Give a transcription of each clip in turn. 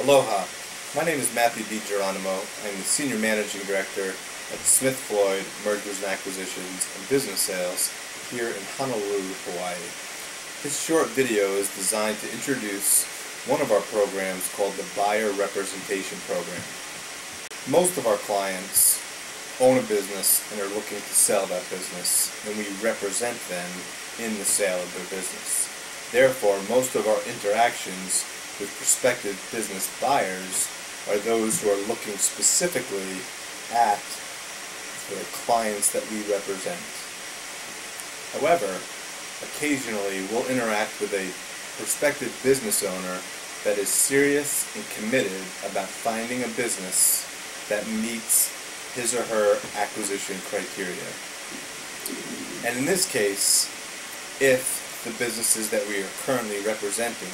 Aloha, my name is Matt DiGeronimo. I'm the Senior Managing Director at Floyd Mergers and Acquisitions and Business Sales here in Honolulu, Hawaii. This short video is designed to introduce one of our programs called the Buyer Representation Program. Most of our clients own a business and are looking to sell that business, and we represent them in the sale of their business. Therefore, most of our interactions with prospective business buyers are those who are looking specifically at the clients that we represent. However, occasionally we'll interact with a prospective business owner that is serious and committed about finding a business that meets his or her acquisition criteria. And in this case, if the businesses that we are currently representing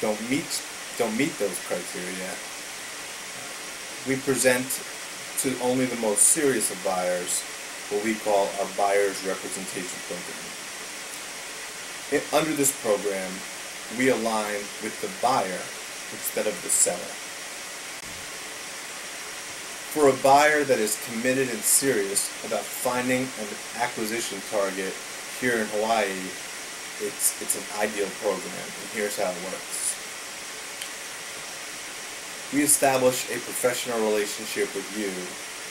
don't meet those criteria, we present to only the most serious of buyers what we call our Buyer's Representation Program. Under this program, we align with the buyer instead of the seller. For a buyer that is committed and serious about finding an acquisition target here in Hawaii, it's an ideal program, and here's how it works. We establish a professional relationship with you,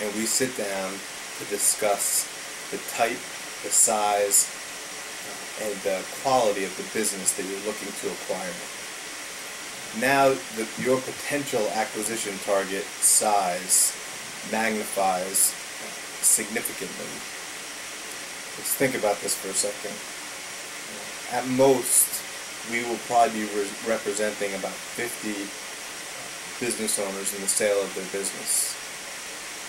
and we sit down to discuss the type, the size, and the quality of the business that you're looking to acquire. Now your potential acquisition target size magnifies significantly. Let's think about this for a second. At most, we will probably be representing about 50 business owners in the sale of their business.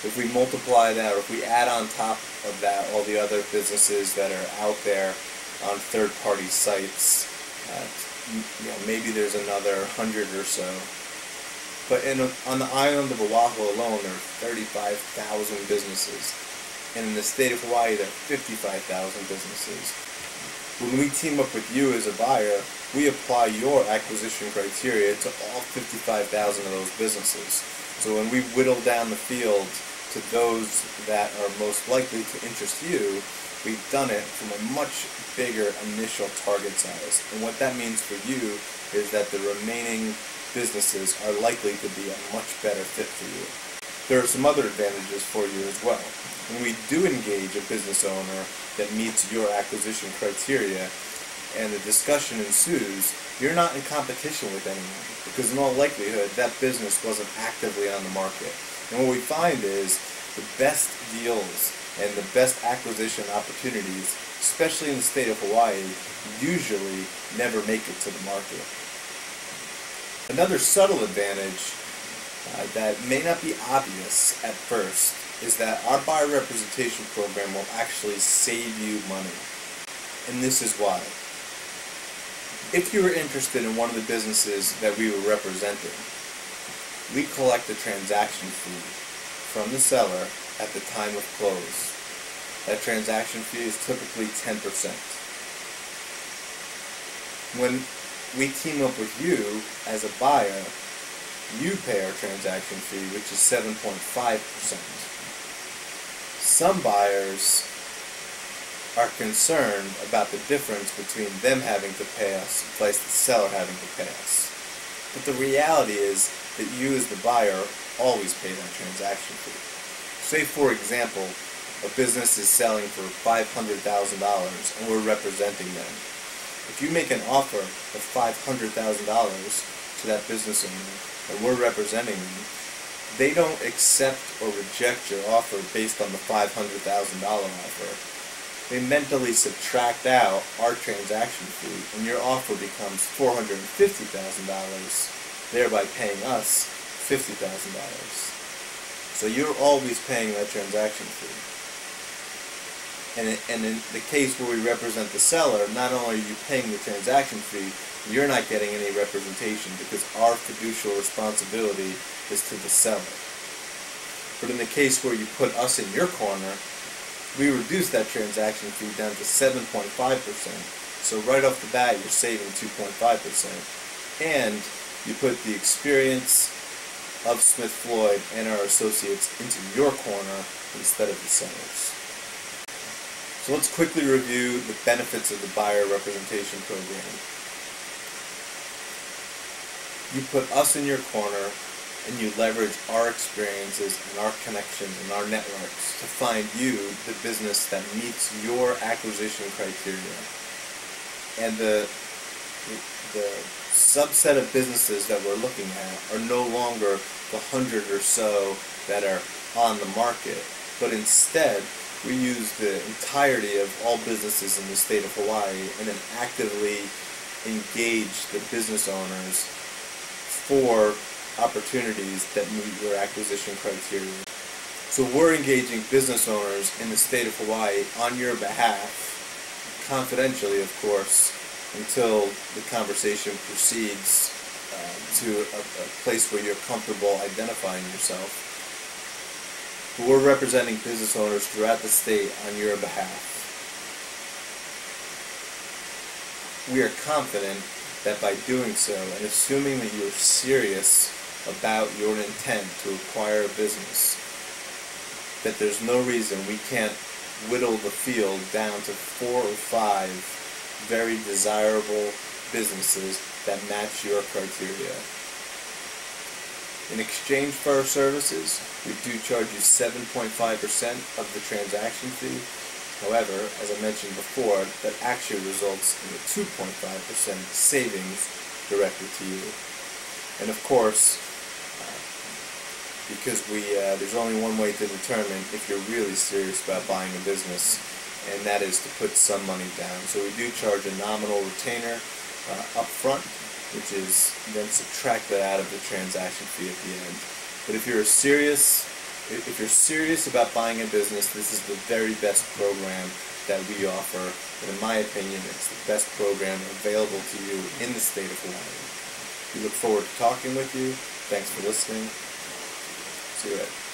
If we multiply that, or if we add on top of that all the other businesses that are out there on third-party sites, maybe there's another 100 or so. But on the island of Oahu alone, there are 35,000 businesses, and in the state of Hawaii, there are 55,000 businesses. When we team up with you as a buyer, we apply your acquisition criteria to all 55,000 of those businesses. So when we whittle down the field to those that are most likely to interest you, we've done it from a much bigger initial target size. And what that means for you is that the remaining businesses are likely to be a much better fit for you. There are some other advantages for you as well. When we do engage a business owner that meets your acquisition criteria and the discussion ensues, you're not in competition with anyone, because in all likelihood that business wasn't actively on the market. And what we find is the best deals and the best acquisition opportunities, especially in the state of Hawaii, usually never make it to the market. Another subtle advantage that may not be obvious at first is that our buyer representation program will actually save you money. And this is why. If you were interested in one of the businesses that we were representing, we collect a transaction fee from the seller at the time of close. That transaction fee is typically 10%. When we team up with you as a buyer, you pay our transaction fee, which is 7.5%. Some buyers are concerned about the difference between them having to pay us versus the seller having to pay us. But the reality is that you as the buyer always pay that transaction fee. Say, for example, a business is selling for $500,000 and we're representing them. If you make an offer of $500,000 to that business owner and we're representing them, they don't accept or reject your offer based on the $500,000 offer. They mentally subtract out our transaction fee, and your offer becomes $450,000, thereby paying us $50,000. So you're always paying that transaction fee. And in the case where we represent the seller, not only are you paying the transaction fee, you're not getting any representation because our fiducial responsibility is to the seller. But in the case where you put us in your corner, we reduce that transaction fee down to 7.5%. So right off the bat, you're saving 2.5%. And you put the experience of Smith Floyd and our associates into your corner instead of the sellers. So let's quickly review the benefits of the buyer representation program. You put us in your corner and you leverage our experiences and our connections and our networks to find you the business that meets your acquisition criteria. And the subset of businesses that we're looking at are no longer the 100 or so that are on the market, but instead we use the entirety of all businesses in the state of Hawaii and then actively engage the business owners for opportunities that meet your acquisition criteria. So we're engaging business owners in the state of Hawaii on your behalf, confidentially of course, until the conversation proceeds to a place where you're comfortable identifying yourself. But we're representing business owners throughout the state on your behalf. We are confident that by doing so, and assuming that you're serious about your intent to acquire a business, that there's no reason we can't whittle the field down to 4 or 5 very desirable businesses that match your criteria. In exchange for our services, we do charge you 7.5% of the transaction fee. However, as I mentioned before, that actually results in a 2.5% savings directly to you. And of course, because there's only one way to determine if you're really serious about buying a business, and that is to put some money down. So we do charge a nominal retainer up front, which is then subtracted out of the transaction fee at the end. But if you're serious about buying a business, this is the very best program that we offer, and in my opinion, it's the best program available to you in the state of Hawaii. We look forward to talking with you. Thanks for listening. See you later.